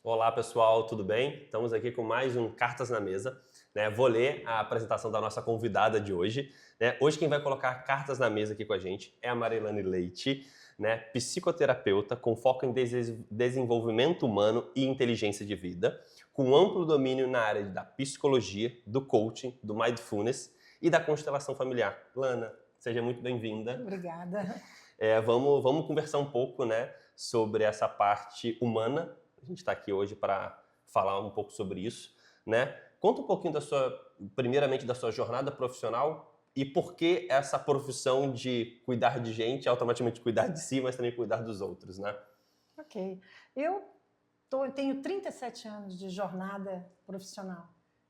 Olá pessoal, tudo bem? Estamos aqui com mais um Cartas na Mesa, né? Vou ler a apresentação da nossa convidada de hoje, né? Hoje quem vai colocar cartas na mesa aqui com a gente é a Marilane Leite, né? Psicoterapeuta com foco em desenvolvimento humano e inteligência de vida, com amplo domínio na área da psicologia, do coaching, do mindfulness e da constelação familiar. Lana, seja muito bem-vinda. Obrigada. Vamos conversar um pouco, né, sobre essa parte humana. A gente está aqui hoje para falar um pouco sobre isso, né? Conta um pouquinho primeiramente da sua jornada profissional e por que essa profissão de cuidar de gente, automaticamente cuidar de si, mas também cuidar dos outros, né? Ok. Tenho 37 anos de jornada profissional.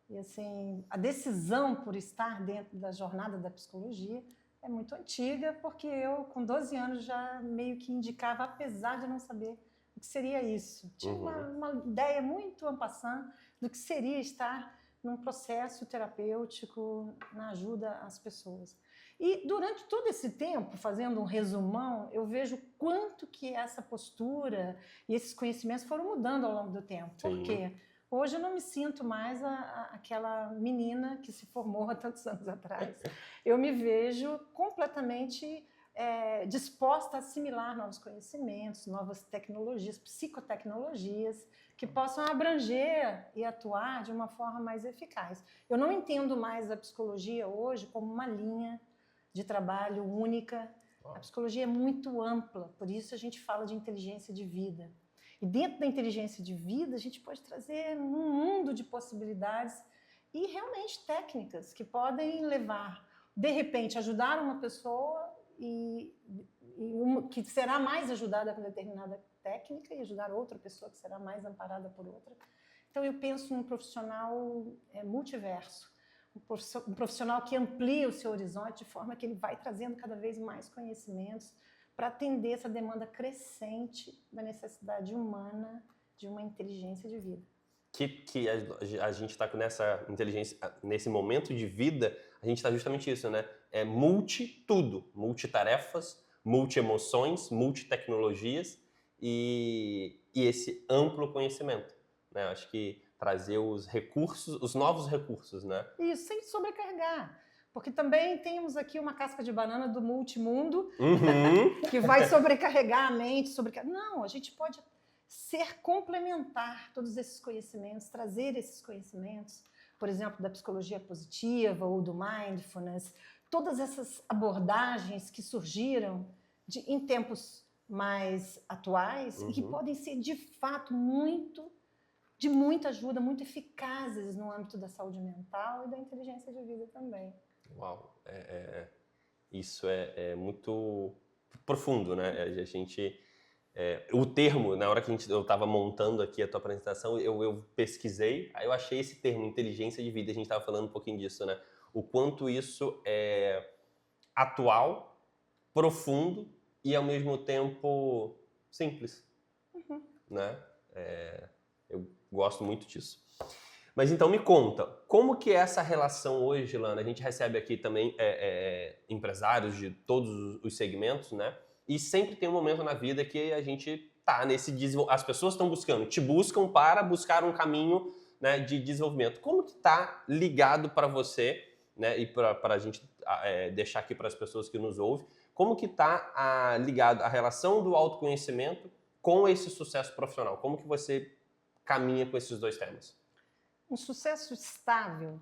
E, assim, a decisão por estar dentro da jornada da psicologia é muito antiga, porque eu, com 12 anos, já meio que indicava, apesar de não saber o que seria isso. Tinha uma ideia muito en passant do que seria estar num processo terapêutico na ajuda às pessoas. E durante todo esse tempo, fazendo um resumão, eu vejo quanto que essa postura e esses conhecimentos foram mudando ao longo do tempo. Sim. Por quê? Hoje eu não me sinto mais aquela menina que se formou há tantos anos atrás. Eu me vejo completamente disposta a assimilar novos conhecimentos, novas tecnologias, psicotecnologias, que possam abranger e atuar de uma forma mais eficaz. Eu não entendo mais a psicologia hoje como uma linha de trabalho única. A psicologia é muito ampla, por isso a gente fala de inteligência de vida. E dentro da inteligência de vida, a gente pode trazer um mundo de possibilidades e realmente técnicas que podem levar, de repente, ajudar uma pessoa que será mais ajudada com determinada técnica e ajudar outra pessoa que será mais amparada por outra. Então, eu penso num profissional multiverso, um profissional que amplia o seu horizonte de forma que ele vai trazendo cada vez mais conhecimentos para atender essa demanda crescente da necessidade humana de uma inteligência de vida. Que a gente está nessa inteligência, nesse momento de vida, a gente está justamente isso, né? É tudo, multitarefas, multi-emoções, multitecnologias e esse amplo conhecimento, né? Acho que trazer os recursos, os novos recursos, né? Isso, sem sobrecarregar. Porque também temos aqui uma casca de banana do multimundo que vai sobrecarregar a mente. Não, a gente pode ser complementar todos esses conhecimentos, trazer esses conhecimentos, por exemplo, da psicologia positiva ou do mindfulness, todas essas abordagens que surgiram em tempos mais atuais e que podem ser, de fato, de muita ajuda, muito eficazes no âmbito da saúde mental e da inteligência de vida também. Uau, isso é muito profundo, né? A gente, o termo, na hora que eu estava montando aqui a tua apresentação, eu pesquisei, aí eu achei esse termo, inteligência de vida, a gente estava falando um pouquinho disso, né? O quanto isso é atual, profundo e ao mesmo tempo simples, né? Eu gosto muito disso. Mas então me conta, como que é essa relação hoje, Lana? A gente recebe aqui também empresários de todos os segmentos, né? E sempre tem um momento na vida que a gente tá nesse desenvolvimento. As pessoas estão te buscam para buscar um caminho, né, de desenvolvimento. Como que tá ligado para você, né? E para a gente deixar aqui para as pessoas que nos ouvem, como que tá ligado a relação do autoconhecimento com esse sucesso profissional? Como que você caminha com esses dois temas? Um sucesso estável,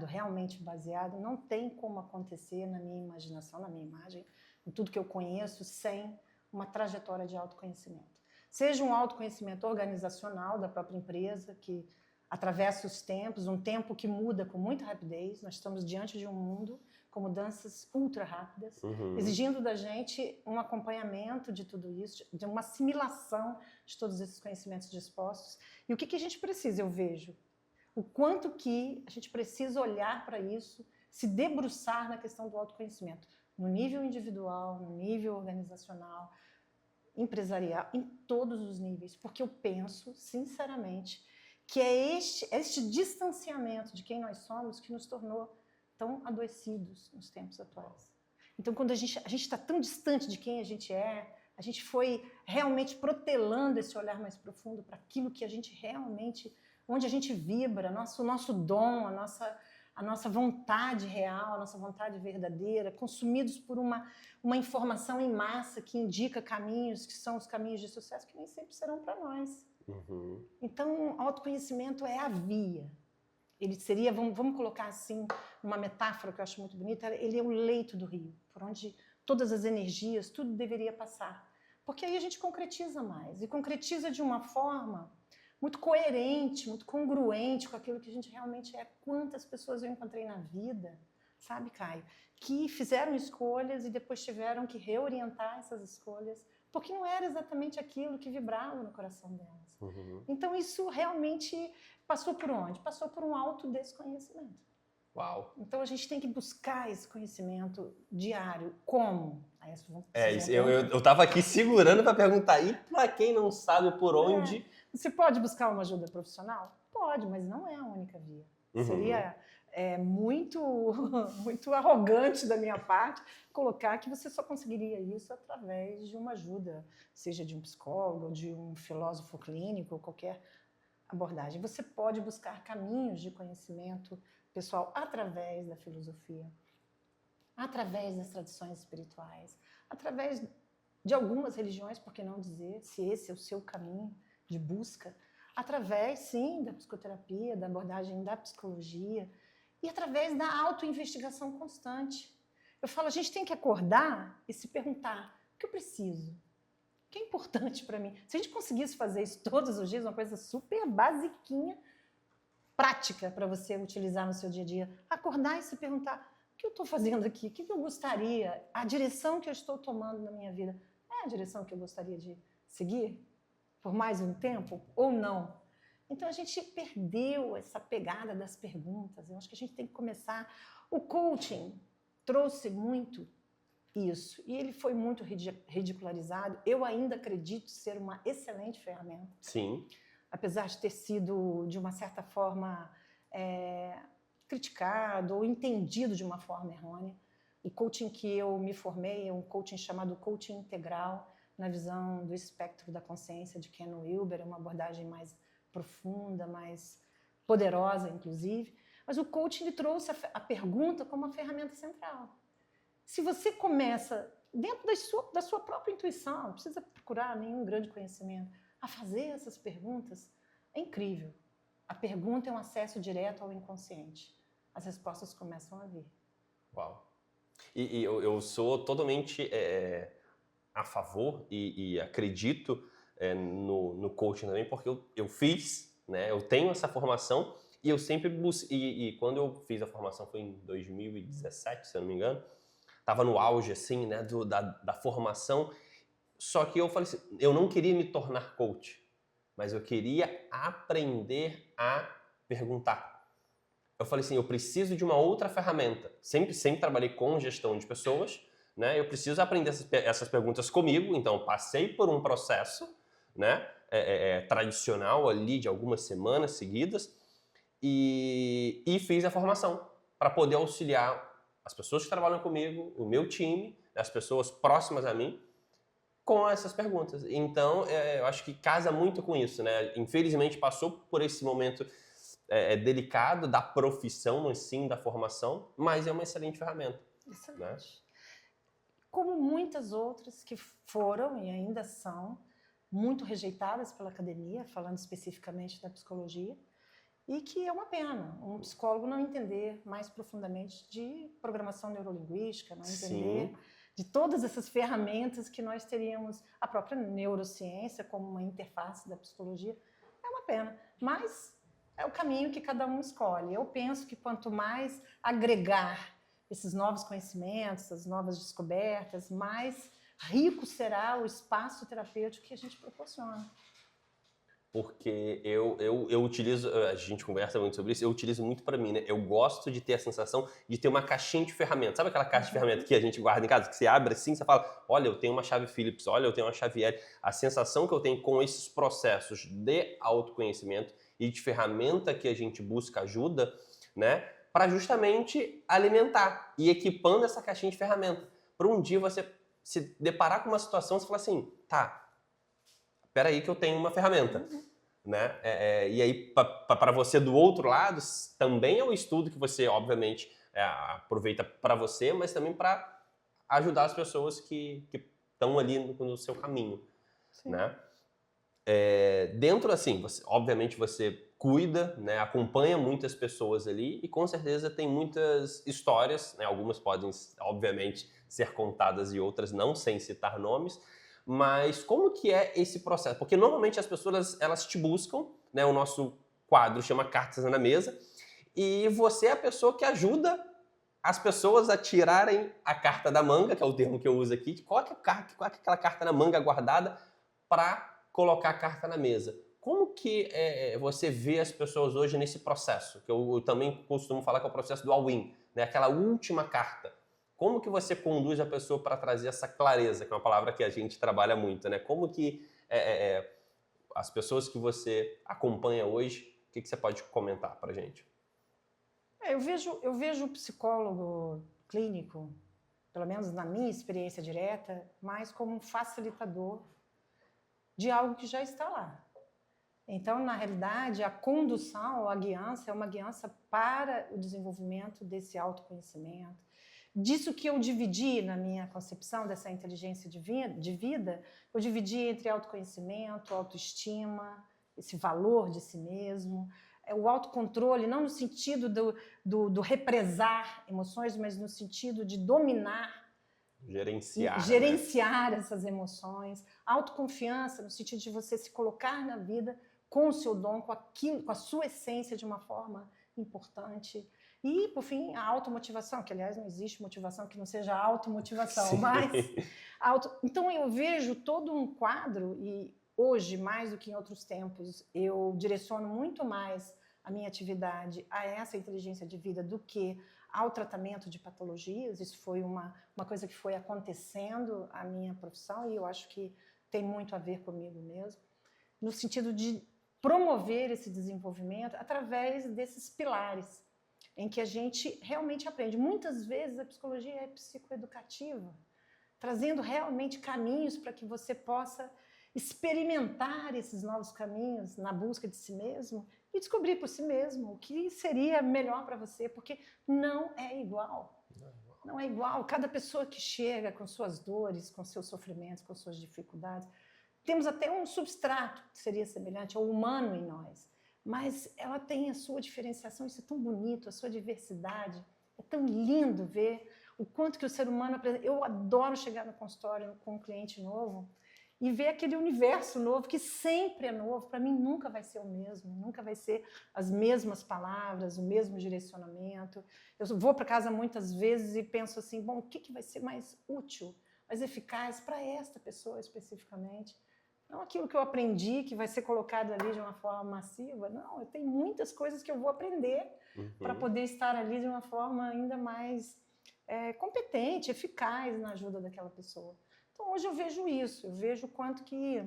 realmente baseado, não tem como acontecer na minha imaginação, na minha imagem, em tudo que eu conheço, sem uma trajetória de autoconhecimento. Seja um autoconhecimento organizacional da própria empresa, que atravessa os tempos, um tempo que muda com muita rapidez. Nós estamos diante de um mundo com mudanças ultra rápidas, exigindo da gente um acompanhamento de tudo isso, de uma assimilação de todos esses conhecimentos dispostos. E o que a gente precisa, eu vejo, o quanto que a gente precisa olhar para isso, se debruçar na questão do autoconhecimento, no nível individual, no nível organizacional, empresarial, em todos os níveis, porque eu penso, sinceramente, que é este distanciamento de quem nós somos que nos tornou tão adoecidos nos tempos atuais. Então, quando a gente está tão distante de quem a gente é, A gente foi realmente protelando esse olhar mais profundo para aquilo que a gente realmente, onde a gente vibra, nosso dom, a nossa vontade real, a nossa vontade verdadeira, consumidos por uma informação em massa que indica caminhos, que são os caminhos de sucesso, que nem sempre serão para nós. Uhum. Então, autoconhecimento é a via. Ele seria, vamos colocar assim, uma metáfora que eu acho muito bonita, ele é o leito do rio, por onde todas as energias, tudo deveria passar. Porque aí a gente concretiza mais, e concretiza de uma forma muito coerente, muito congruente com aquilo que a gente realmente é. Quantas pessoas eu encontrei na vida, sabe, Caio, que fizeram escolhas e depois tiveram que reorientar essas escolhas, porque não era exatamente aquilo que vibrava no coração delas. Uhum. Então isso realmente passou por onde? Passou por um autodesconhecimento. Uau. Então a gente tem que buscar esse conhecimento diário. Como? Aí eu tava aqui segurando para perguntar. E para quem não sabe por onde... Você pode buscar uma ajuda profissional? Pode, mas não é a única via. Uhum. Seria muito, muito arrogante da minha parte colocar que você só conseguiria isso através de uma ajuda, seja de um psicólogo, de um filósofo clínico, ou qualquer abordagem. Você pode buscar caminhos de conhecimento pessoal através da filosofia, através das tradições espirituais, através de algumas religiões, por que não dizer, se esse é o seu caminho de busca, através, sim, da psicoterapia, da abordagem da psicologia e através da autoinvestigação constante. Eu falo, a gente tem que acordar e se perguntar, o que eu preciso? O que é importante para mim? Se a gente conseguisse fazer isso todos os dias, uma coisa super basiquinha, prática para você utilizar no seu dia a dia, acordar e se perguntar, o que eu estou fazendo aqui? O que eu gostaria? A direção que eu estou tomando na minha vida é a direção que eu gostaria de seguir por mais um tempo ou não? Então a gente perdeu essa pegada das perguntas. Eu acho que a gente tem que começar. O coaching trouxe muito isso e ele foi muito ridicularizado. Eu ainda acredito ser uma excelente ferramenta. Sim. Apesar de ter sido, de uma certa forma, criticado ou entendido de uma forma errônea. O coaching que eu me formei é um coaching chamado coaching integral, na visão do espectro da consciência de Ken Wilber, é uma abordagem mais profunda, mais poderosa, inclusive. Mas o coaching ele trouxe a pergunta como uma ferramenta central. Se você começa, dentro da sua própria intuição, não precisa procurar nenhum grande conhecimento, a fazer essas perguntas, é incrível. A pergunta é um acesso direto ao inconsciente. As respostas começam a vir. Uau. E eu sou totalmente a favor e acredito no coaching também, porque eu fiz, né? Eu tenho essa formação e eu sempre busquei. E quando eu fiz a formação foi em 2017, se eu não me engano, estava no auge assim, né? Da formação. Só que eu falei assim, eu não queria me tornar coach, mas eu queria aprender a perguntar. Eu falei assim, eu preciso de uma outra ferramenta. Sempre trabalhei com gestão de pessoas, né? Eu preciso aprender essas perguntas comigo, então eu passei por um processo, né? Tradicional ali de algumas semanas seguidas e fiz a formação para poder auxiliar as pessoas que trabalham comigo, o meu time, as pessoas próximas a mim, com essas perguntas. Então, eu acho que casa muito com isso, né? Infelizmente, passou por esse momento delicado da profissão, sim, da formação, mas é uma excelente ferramenta. Excelente. Né? Como muitas outras que foram e ainda são muito rejeitadas pela academia, falando especificamente da psicologia, e que é uma pena um psicólogo não entender mais profundamente de programação neurolinguística, não entender... Sim. De todas essas ferramentas que nós teríamos, a própria neurociência como uma interface da psicologia, é uma pena. Mas é o caminho que cada um escolhe. Eu penso que quanto mais agregar esses novos conhecimentos, essas novas descobertas, mais rico será o espaço terapêutico que a gente proporciona. Porque eu utilizo, a gente conversa muito sobre isso, eu utilizo muito para mim, né? Eu gosto de ter a sensação de ter uma caixinha de ferramentas. Sabe aquela caixa de ferramentas que a gente guarda em casa, que você abre assim, você fala, olha, eu tenho uma chave Phillips, olha, eu tenho uma chave L. A sensação que eu tenho com esses processos de autoconhecimento e de ferramenta que a gente busca ajuda, né? Para justamente alimentar e equipando essa caixinha de ferramenta. Para um dia você se deparar com uma situação, você fala assim, tá, peraí que eu tenho uma ferramenta. Né? E aí, para você do outro lado, também é um estudo que você, obviamente, aproveita para você, mas também para ajudar as pessoas que estão ali no seu caminho. Né? Dentro, assim, obviamente você cuida, né? Acompanha muitas pessoas ali e com certeza tem muitas histórias, né? Algumas podem, obviamente, ser contadas e outras não, sem citar nomes, mas como que é esse processo? Porque normalmente as pessoas, elas te buscam, né? O nosso quadro chama Cartas na Mesa, e você é a pessoa que ajuda as pessoas a tirarem a carta da manga, que é o termo que eu uso aqui, qual é aquela carta na manga guardada para colocar a carta na mesa. Como que você vê as pessoas hoje nesse processo? Que eu também costumo falar que é o processo do all-in, né? Aquela última carta. Como que você conduz a pessoa para trazer essa clareza, que é uma palavra que a gente trabalha muito, né? Como que as pessoas que você acompanha hoje, o que você pode comentar para a gente? Eu vejo o psicólogo clínico, pelo menos na minha experiência direta, mais como um facilitador de algo que já está lá. Então, na realidade, a condução, a guiança, é uma guiança para o desenvolvimento desse autoconhecimento. Disso que eu dividi na minha concepção dessa inteligência de vida, eu dividi entre autoconhecimento, autoestima, esse valor de si mesmo, o autocontrole, não no sentido do represar emoções, mas no sentido de dominar, gerenciar essas emoções, autoconfiança no sentido de você se colocar na vida com o seu dom, com a sua essência de uma forma importante. E, por fim, a automotivação, que, aliás, não existe motivação que não seja automotivação, mas... Então, eu vejo todo um quadro, e hoje, mais do que em outros tempos, eu direciono muito mais a minha atividade a essa inteligência de vida do que ao tratamento de patologias. Isso foi uma coisa que foi acontecendo a minha profissão, e eu acho que tem muito a ver comigo mesmo, no sentido de promover esse desenvolvimento através desses pilares, em que a gente realmente aprende. Muitas vezes a psicologia é psicoeducativa, trazendo realmente caminhos para que você possa experimentar esses novos caminhos na busca de si mesmo e descobrir por si mesmo o que seria melhor para você, porque não é igual. Não é igual. Cada pessoa que chega com suas dores, com seus sofrimentos, com suas dificuldades, temos até um substrato que seria semelhante ao humano em nós, mas ela tem a sua diferenciação. Isso é tão bonito, a sua diversidade. É tão lindo ver o quanto que o ser humano... Eu adoro chegar no consultório com um cliente novo e ver aquele universo novo, que sempre é novo. Para mim nunca vai ser o mesmo, nunca vai ser as mesmas palavras, o mesmo direcionamento. Eu vou para casa muitas vezes e penso assim, bom, o que vai ser mais útil, mais eficaz para esta pessoa especificamente? Não aquilo que eu aprendi, que vai ser colocado ali de uma forma massiva. Não, eu tenho muitas coisas que eu vou aprender para poder estar ali de uma forma ainda mais competente, eficaz na ajuda daquela pessoa. Então, hoje eu vejo isso, eu vejo o quanto que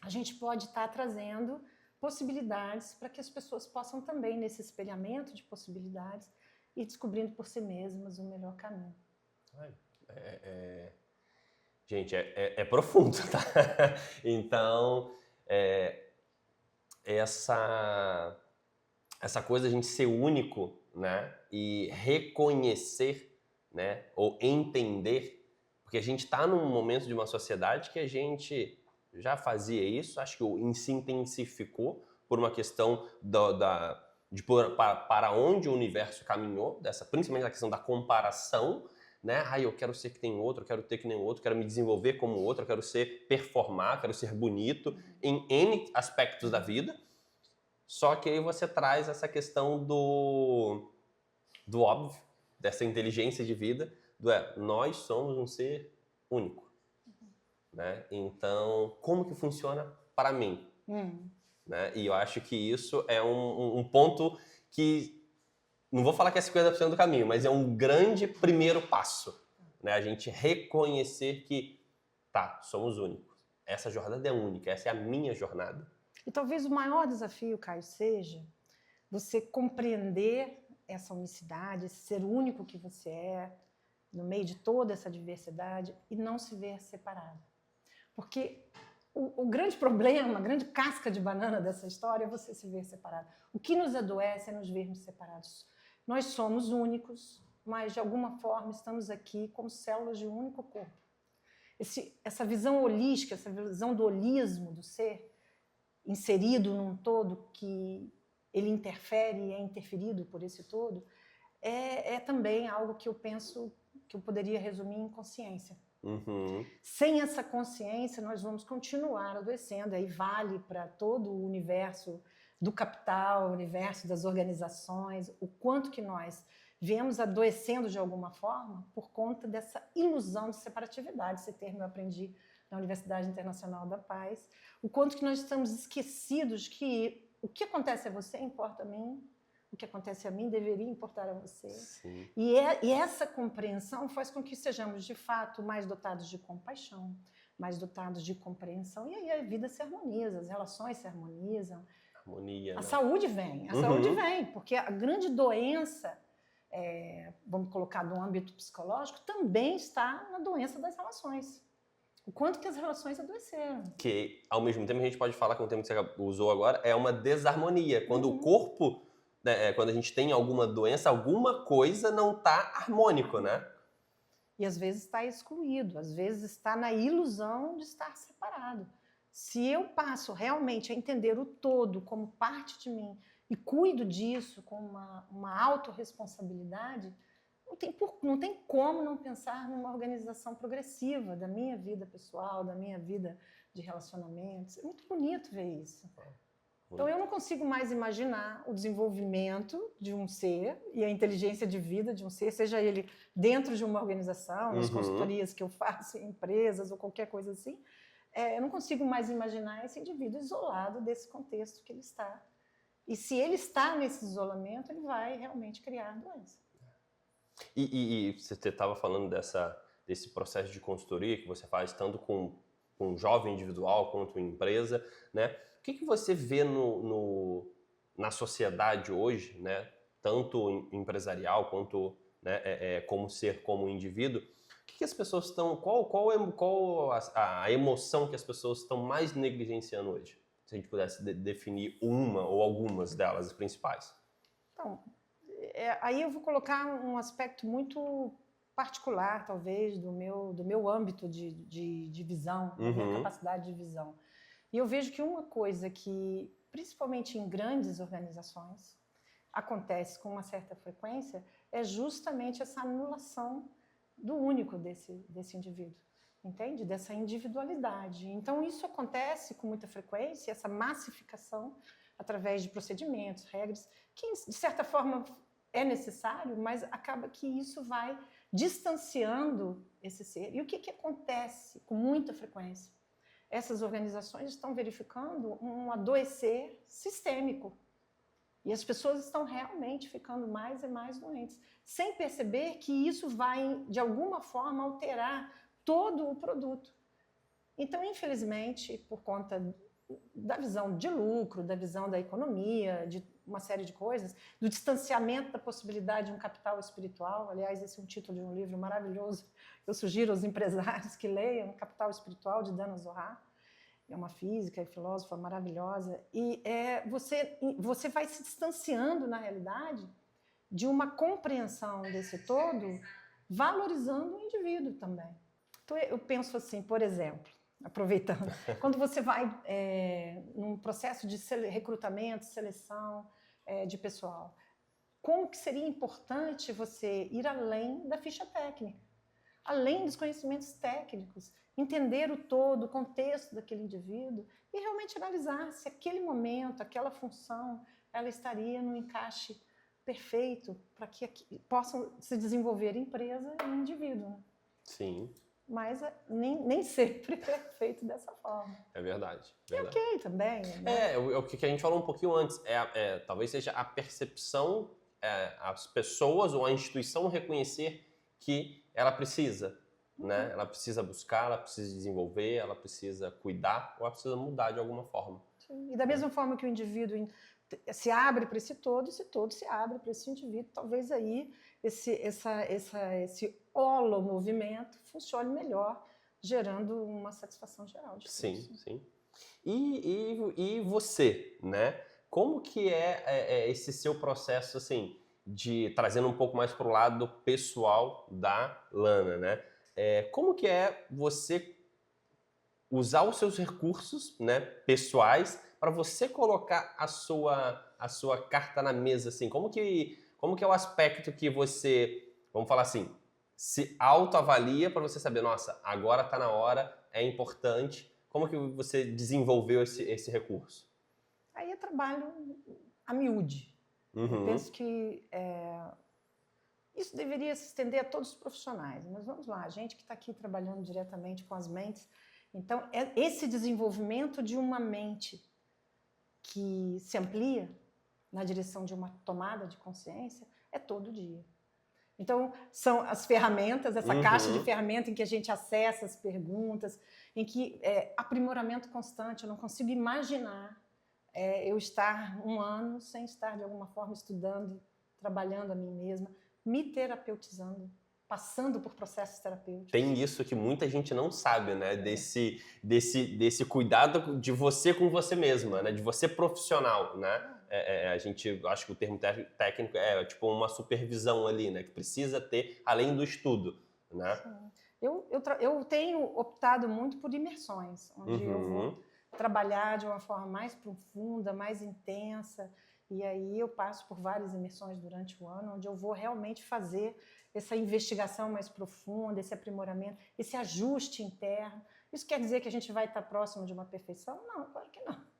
a gente pode estar trazendo possibilidades para que as pessoas possam também, nesse espelhamento de possibilidades, ir descobrindo por si mesmas o melhor caminho. Gente, é profundo, tá? Então, essa coisa de a gente ser único, né? E reconhecer, né? Ou entender, porque a gente está num momento de uma sociedade que a gente já fazia isso, acho que se intensificou por uma questão para onde o universo caminhou, principalmente a questão da comparação, né? Eu quero ser que tem outro, eu quero ter que nem outro, quero me desenvolver como outro, eu quero performar, quero ser bonito em N aspectos da vida. Só que aí você traz essa questão do óbvio, dessa inteligência de vida, nós somos um ser único. Né? Então, como que funciona para mim? Né? E eu acho que isso é um ponto que, não vou falar que é 50% do caminho, mas é um grande primeiro passo. Né? A gente reconhecer que, somos únicos. Essa jornada é única, essa é a minha jornada. E talvez o maior desafio, Caio, seja você compreender essa unicidade, esse ser único que você é, no meio de toda essa diversidade e não se ver separado. Porque o grande problema, a grande casca de banana dessa história é você se ver separado. O que nos adoece é nos vermos separados. Nós somos únicos, mas de alguma forma estamos aqui como células de um único corpo. Essa visão holística, essa visão do holismo do ser, inserido num todo que ele interfere e é interferido por esse todo, é também algo que eu penso que eu poderia resumir em consciência. Uhum. Sem essa consciência, nós vamos continuar adoecendo. Aí vale para todo o universo do capital, o universo das organizações, o quanto que nós viemos adoecendo de alguma forma por conta dessa ilusão de separatividade. Esse termo eu aprendi na Universidade Internacional da Paz. O quanto que nós estamos esquecidos que o que acontece a você importa a mim, o que acontece a mim deveria importar a você. Sim. E essa compreensão faz com que sejamos, de fato, mais dotados de compaixão, mais dotados de compreensão. E aí a vida se harmoniza, as relações se harmonizam. Harmonia, a né? saúde vem, saúde vem, porque a grande doença, vamos colocar no âmbito psicológico, também está na doença das relações. O quanto que as relações adoeceram. Que, ao mesmo tempo, a gente pode falar, com o termo que você usou agora, é uma desarmonia. Quando o corpo, né, quando a gente tem alguma doença, alguma coisa não está harmônico, né? E às vezes está excluído, às vezes está na ilusão de estar separado. Se eu passo realmente a entender o todo como parte de mim e cuido disso com uma autorresponsabilidade, não tem como não pensar numa organização progressiva da minha vida pessoal, da minha vida de relacionamentos. É muito bonito ver isso. Então eu não consigo mais imaginar o desenvolvimento de um ser e a inteligência de vida de um ser, seja ele dentro de uma organização, nas consultorias que eu faço em empresas ou qualquer coisa assim. Eu não consigo mais imaginar esse indivíduo isolado desse contexto que ele está. E se ele está nesse isolamento, ele vai realmente criar doença. E você estava falando desse processo de consultoria que você faz tanto com um jovem individual quanto em empresa, né? O que você vê na sociedade hoje, né? Tanto empresarial quanto, né, como ser, como indivíduo, o que as pessoas estão... Qual a emoção que as pessoas estão mais negligenciando hoje? Se a gente pudesse definir uma ou algumas delas, as principais. Então, aí eu vou colocar um aspecto muito particular, talvez, do meu âmbito de visão, da minha capacidade de visão. E eu vejo que uma coisa que, principalmente em grandes organizações, acontece com uma certa frequência, é justamente essa anulação do único desse indivíduo, entende? Dessa individualidade. Então, isso acontece com muita frequência, essa massificação, através de procedimentos, regras, que, de certa forma, é necessário, mas acaba que isso vai distanciando esse ser. E o que acontece com muita frequência? Essas organizações estão verificando um adoecer sistêmico. E as pessoas estão realmente ficando mais e mais doentes, sem perceber que isso vai, de alguma forma, alterar todo o produto. Então, infelizmente, por conta da visão de lucro, da visão da economia, de uma série de coisas, do distanciamento da possibilidade de um capital espiritual. Aliás, esse é um título de um livro maravilhoso. Eu sugiro aos empresários que leiam Capital Espiritual, de Dana Zohar. É uma física e filósofa maravilhosa. E você vai se distanciando, na realidade, de uma compreensão desse todo, valorizando o indivíduo também. Então, eu penso assim, por exemplo, aproveitando, quando você vai num processo de recrutamento, seleção de pessoal, como que seria importante você ir além da ficha técnica, além dos conhecimentos técnicos, entender o todo, o contexto daquele indivíduo e realmente analisar se aquele momento, aquela função, ela estaria no encaixe perfeito para que possam se desenvolver empresa e indivíduo. Sim. Mas nem sempre é feito dessa forma. É verdade. E ok também. Né? O que a gente falou um pouquinho antes. Talvez seja a percepção, as pessoas ou a instituição reconhecer que ela precisa. Né? Ela precisa buscar, ela precisa desenvolver, ela precisa cuidar ou ela precisa mudar de alguma forma. Sim. E da mesma forma que o indivíduo se abre para esse todo se abre para esse indivíduo. Talvez aí esse holomovimento funcione melhor, gerando uma satisfação geral de Sim, todos. sim. E você, né? Como que é esse seu processo, assim, de trazendo um pouco mais para o lado pessoal da Lana, né? Como que é você usar os seus recursos, né, pessoais para você colocar a sua carta na mesa, assim? Como que é o aspecto que você, vamos falar assim, se autoavalia para você saber, nossa, agora está na hora, é importante. Como que você desenvolveu esse recurso? Aí eu trabalho a miúde. Eu penso que isso deveria se estender a todos os profissionais, mas vamos lá, a gente que está aqui trabalhando diretamente com as mentes, então esse desenvolvimento de uma mente que se amplia na direção de uma tomada de consciência é todo dia. Então, são as ferramentas, essa caixa de ferramentas em que a gente acessa as perguntas, em que aprimoramento constante. Eu não consigo imaginar eu estar um ano sem estar, de alguma forma, estudando, trabalhando a mim mesma, me terapeutizando, passando por processos terapêuticos. Tem isso que muita gente não sabe, né? Desse cuidado de você com você mesma, né? De você profissional, né? A gente, acho que o termo técnico é tipo uma supervisão ali, né? Que precisa ter, além do estudo, né? Sim. Eu tenho optado muito por imersões, onde eu vou trabalhar de uma forma mais profunda, mais intensa, e aí eu passo por várias imersões durante o ano, onde eu vou realmente fazer essa investigação mais profunda, esse aprimoramento, esse ajuste interno. Isso quer dizer que a gente vai estar próximo de uma perfeição? Não, claro que não.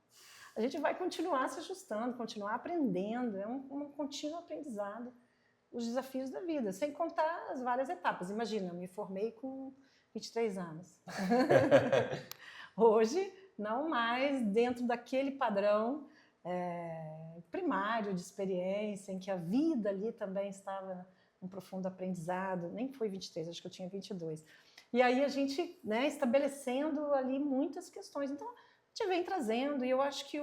A gente vai continuar se ajustando, continuar aprendendo, é um contínuo aprendizado, os desafios da vida, sem contar as várias etapas. Imagina, eu me formei com 23 anos. Hoje, não mais dentro daquele padrão primário de experiência, em que a vida ali também estava um profundo aprendizado. Nem foi 23, acho que eu tinha 22. E aí a gente, né, estabelecendo ali muitas questões. Então, a gente vem trazendo, e eu acho que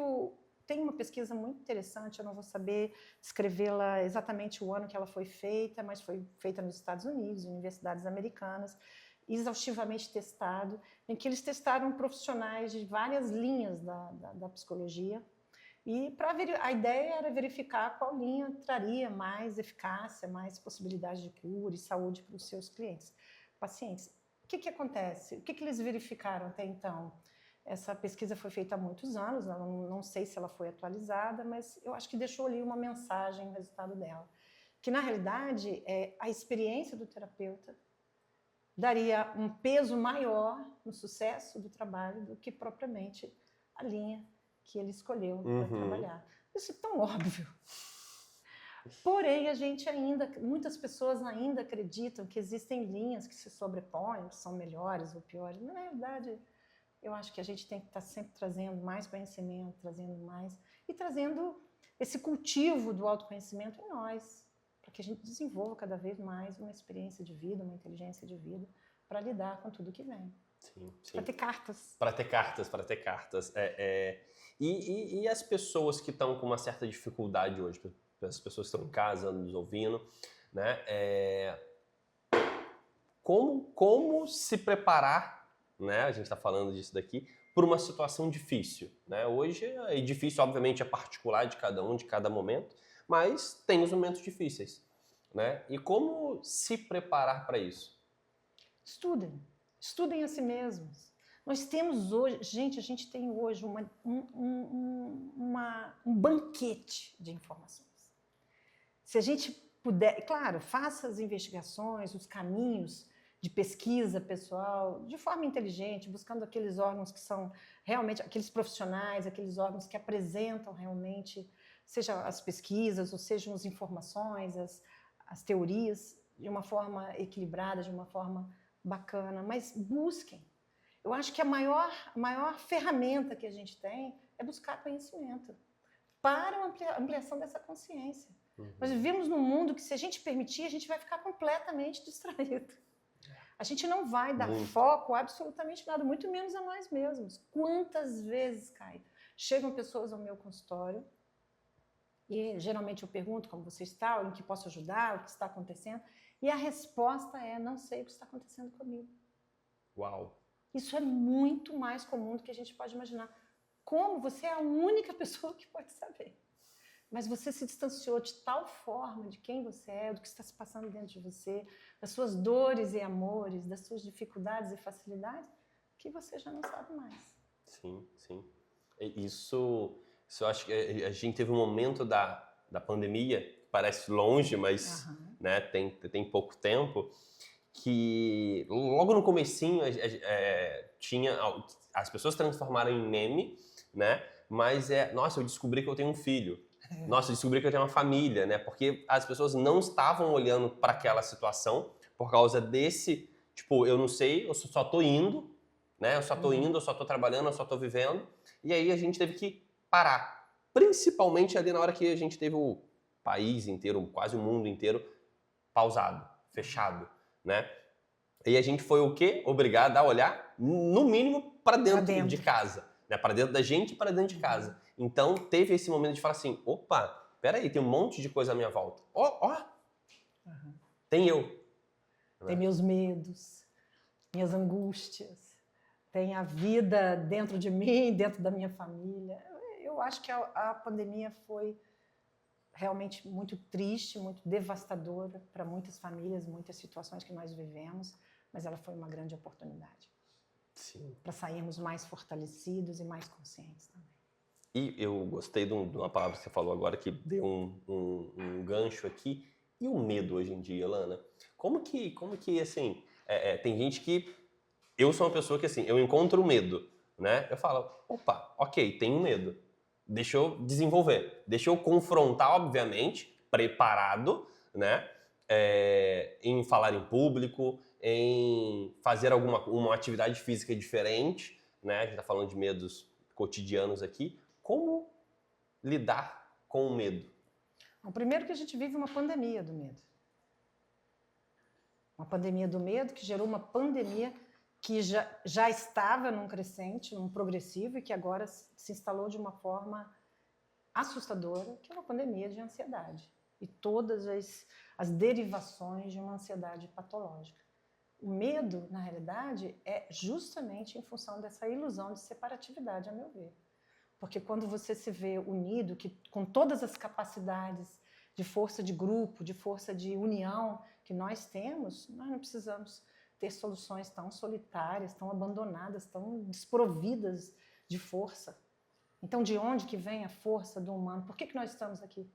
tem uma pesquisa muito interessante, eu não vou saber descrevê-la exatamente o ano que ela foi feita, mas foi feita nos Estados Unidos, universidades americanas, exaustivamente testado, em que eles testaram profissionais de várias linhas da psicologia, e a ideia era verificar qual linha traria mais eficácia, mais possibilidade de cura e saúde para os seus pacientes. O que acontece? O que eles verificaram até então? Essa pesquisa foi feita há muitos anos, não sei se ela foi atualizada, mas eu acho que deixou ali uma mensagem, o resultado dela. Que, na realidade, a experiência do terapeuta daria um peso maior no sucesso do trabalho do que propriamente a linha que ele escolheu para trabalhar. Isso é tão óbvio. Porém, muitas pessoas ainda acreditam que existem linhas que se sobrepõem, que são melhores ou piores. Na realidade, eu acho que a gente tem que estar sempre trazendo mais conhecimento, trazendo esse cultivo do autoconhecimento em nós, para que a gente desenvolva cada vez mais uma experiência de vida, uma inteligência de vida, para lidar com tudo que vem. Sim, sim. Para ter cartas. Para ter cartas. E as pessoas que estão com uma certa dificuldade hoje, as pessoas que estão em casa, nos ouvindo, né? Como se preparar, né? A gente está falando disso daqui, para uma situação difícil, né? Hoje é difícil, obviamente, é particular de cada um, de cada momento, mas tem os momentos difíceis, né? E como se preparar para isso? Estudem a si mesmos. Nós temos hoje, a gente tem hoje um banquete de informações. Se a gente puder, claro, faça as investigações, os caminhos de pesquisa pessoal, de forma inteligente, buscando aqueles órgãos que são realmente, aqueles profissionais, aqueles órgãos que apresentam realmente, seja as pesquisas, ou sejam as informações, as teorias, de uma forma equilibrada, de uma forma bacana, mas busquem. Eu acho que a maior ferramenta que a gente tem é buscar conhecimento para uma ampliação dessa consciência. Nós vivemos num mundo que, se a gente permitir, a gente vai ficar completamente distraído. A gente não vai dar foco a absolutamente nada, muito menos a nós mesmos. Quantas vezes, Caio, Chegam pessoas ao meu consultório e geralmente eu pergunto como você está, em que posso ajudar, o que está acontecendo, e a resposta é: não sei o que está acontecendo comigo. Uau! Isso é muito mais comum do que a gente pode imaginar. Como você é a única pessoa que pode saber. Mas você se distanciou de tal forma de quem você é, do que está se passando dentro de você, das suas dores e amores, das suas dificuldades e facilidades, que você já não sabe mais. Sim, sim. Isso eu acho que a gente teve um momento da pandemia, parece longe, mas né, tem pouco tempo, que logo no comecinho tinha as pessoas transformaram em meme, né? Mas nossa, eu descobri que eu tenho um filho. Nossa, eu descobri que eu tenho uma família, né? Porque as pessoas não estavam olhando para aquela situação por causa desse, tipo, eu não sei, eu só tô indo, né? Eu só tô indo, eu só tô trabalhando, eu só tô vivendo. E aí a gente teve que parar. Principalmente ali na hora que a gente teve o país inteiro, quase o mundo inteiro pausado, fechado, né? E a gente foi o quê? Obrigado a olhar, no mínimo, para dentro de casa. Né? Para dentro da gente e para dentro de casa. Então, teve esse momento de falar assim, opa, peraí, tem um monte de coisa à minha volta. Tem eu. Tem meus medos, minhas angústias, tem a vida dentro de mim, dentro da minha família. Eu acho que a pandemia foi realmente muito triste, muito devastadora para muitas famílias, muitas situações que nós vivemos, mas ela foi uma grande oportunidade. Sim. Para sairmos mais fortalecidos e mais conscientes também. E eu gostei de uma palavra que você falou agora que deu um gancho aqui. E o medo hoje em dia, Lana? Como que assim, tem gente que... Eu sou uma pessoa que, assim, eu encontro o medo, né? Eu falo, opa, ok, tenho medo. Deixa eu desenvolver. Deixa eu confrontar, obviamente, preparado, né? Em falar em público, em fazer uma atividade física diferente, né? A gente tá falando de medos cotidianos aqui. Como lidar com o medo? Bom, primeiro que a gente vive uma pandemia do medo. Uma pandemia do medo que gerou uma pandemia que já estava num crescente, num progressivo, e que agora se instalou de uma forma assustadora, que é uma pandemia de ansiedade. E todas as derivações de uma ansiedade patológica. O medo, na realidade, é justamente em função dessa ilusão de separatividade, a meu ver. Porque quando você se vê unido, com todas as capacidades de força de grupo, de força de união que nós temos, nós não precisamos ter soluções tão solitárias, tão abandonadas, tão desprovidas de força. Então, de onde que vem a força do humano? Por que nós estamos aqui?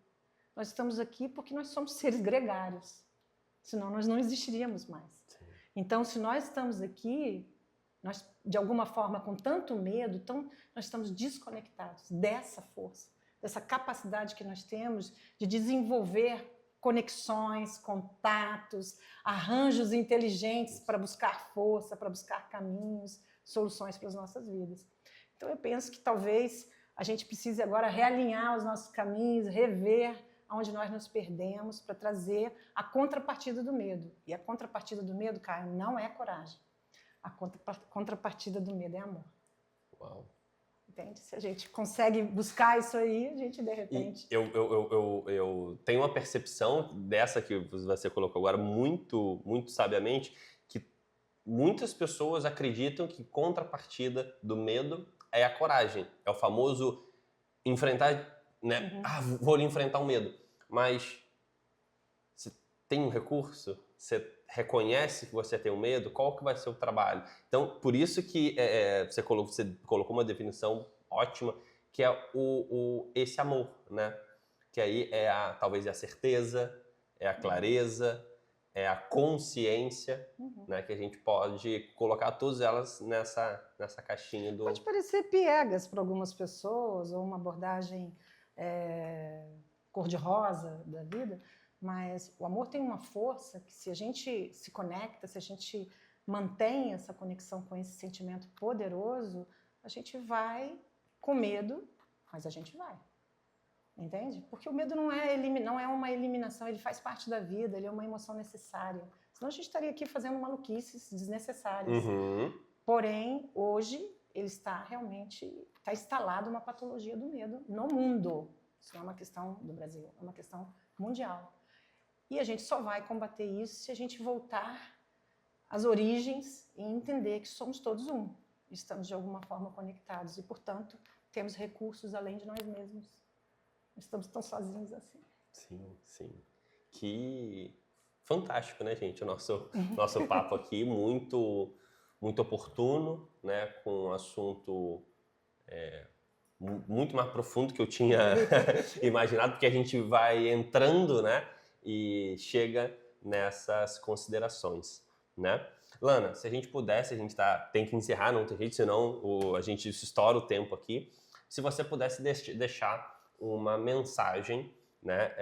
Nós estamos aqui porque nós somos seres gregários. Senão nós não existiríamos mais. Sim. Então, se nós estamos aqui, nós, de alguma forma, com tanto medo, nós estamos desconectados dessa força, dessa capacidade que nós temos de desenvolver conexões, contatos, arranjos inteligentes para buscar força, para buscar caminhos, soluções para as nossas vidas. Então, eu penso que talvez a gente precise agora realinhar os nossos caminhos, rever onde nós nos perdemos, para trazer a contrapartida do medo. E a contrapartida do medo, Caio, não é coragem. A contrapartida do medo é amor. Uau. Entende? Se a gente consegue buscar isso aí, a gente, de repente... E eu tenho uma percepção dessa que você colocou agora, muito, muito sabiamente, que muitas pessoas acreditam que contrapartida do medo é a coragem. É o famoso enfrentar, né? Vou enfrentar o medo. Mas você tem um recurso? Você reconhece que você tem um medo? Qual que vai ser o trabalho? Então, por isso que você colocou uma definição ótima, que é esse amor, né? Que aí talvez é a certeza, é a clareza, é a consciência, né? Que a gente pode colocar todas elas nessa caixinha do... Pode parecer piegas para algumas pessoas, ou uma abordagem cor-de-rosa da vida, mas o amor tem uma força que, se a gente se conecta, se a gente mantém essa conexão com esse sentimento poderoso, a gente vai com medo, mas a gente vai. Entende? Porque o medo não é uma eliminação, ele faz parte da vida, ele é uma emoção necessária. Senão a gente estaria aqui fazendo maluquices desnecessárias. Porém, hoje, ele está realmente está instalada uma patologia do medo no mundo. Isso não é uma questão do Brasil, é uma questão mundial. E a gente só vai combater isso se a gente voltar às origens e entender que somos todos um. Estamos de alguma forma conectados e, portanto, temos recursos além de nós mesmos. Não estamos tão sozinhos assim. Sim, sim. Que fantástico, né, gente? O nosso papo aqui, muito, muito oportuno, né? Com um assunto muito mais profundo que eu tinha imaginado, porque a gente vai entrando, né? E chega nessas considerações, né? Lana, se a gente pudesse, tem que encerrar, não tem jeito, senão a gente estoura o tempo aqui. Se você pudesse deixar uma mensagem, né?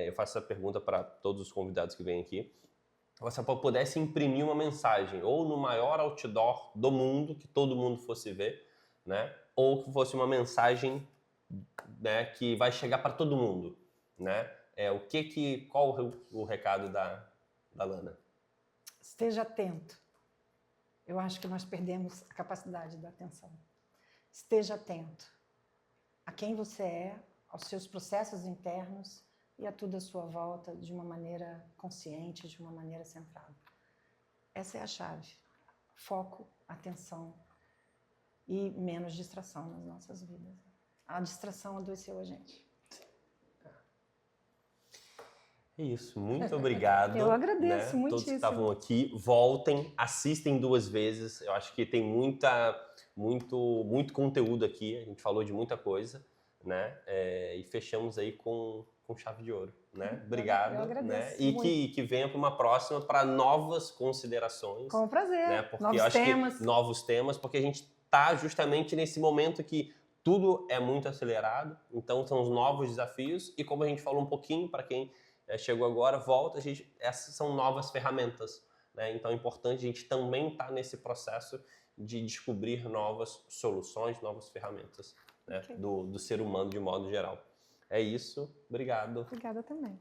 Eu faço essa pergunta para todos os convidados que vêm aqui. Se você pudesse imprimir uma mensagem, ou no maior outdoor do mundo, que todo mundo fosse ver, né? Ou que fosse uma mensagem, né, que vai chegar para todo mundo, né? Qual o recado da Lana? Esteja atento. Eu acho que nós perdemos a capacidade da atenção. Esteja atento a quem você é, aos seus processos internos e a tudo à sua volta de uma maneira consciente, de uma maneira centrada. Essa é a chave. Foco, atenção e menos distração nas nossas vidas. A distração adoeceu a gente. É isso, muito obrigado. Eu agradeço, né? muitíssimo. Todos que estavam aqui, voltem, assistem 2 vezes. Eu acho que tem muito conteúdo aqui. A gente falou de muita coisa, né? E fechamos aí com chave de ouro, né? Obrigado. Eu agradeço. Né? E que venha para uma próxima para novas considerações. Com prazer. Né? Porque novos eu acho temas. que novos temas, porque a gente está justamente nesse momento que tudo é muito acelerado. Então são os novos desafios e como a gente falou um pouquinho para quem chegou agora, volta, essas são novas ferramentas, né? Então é importante a gente também estar nesse processo de descobrir novas soluções, novas ferramentas, né? do ser humano de modo geral. É isso, obrigado. Obrigada também.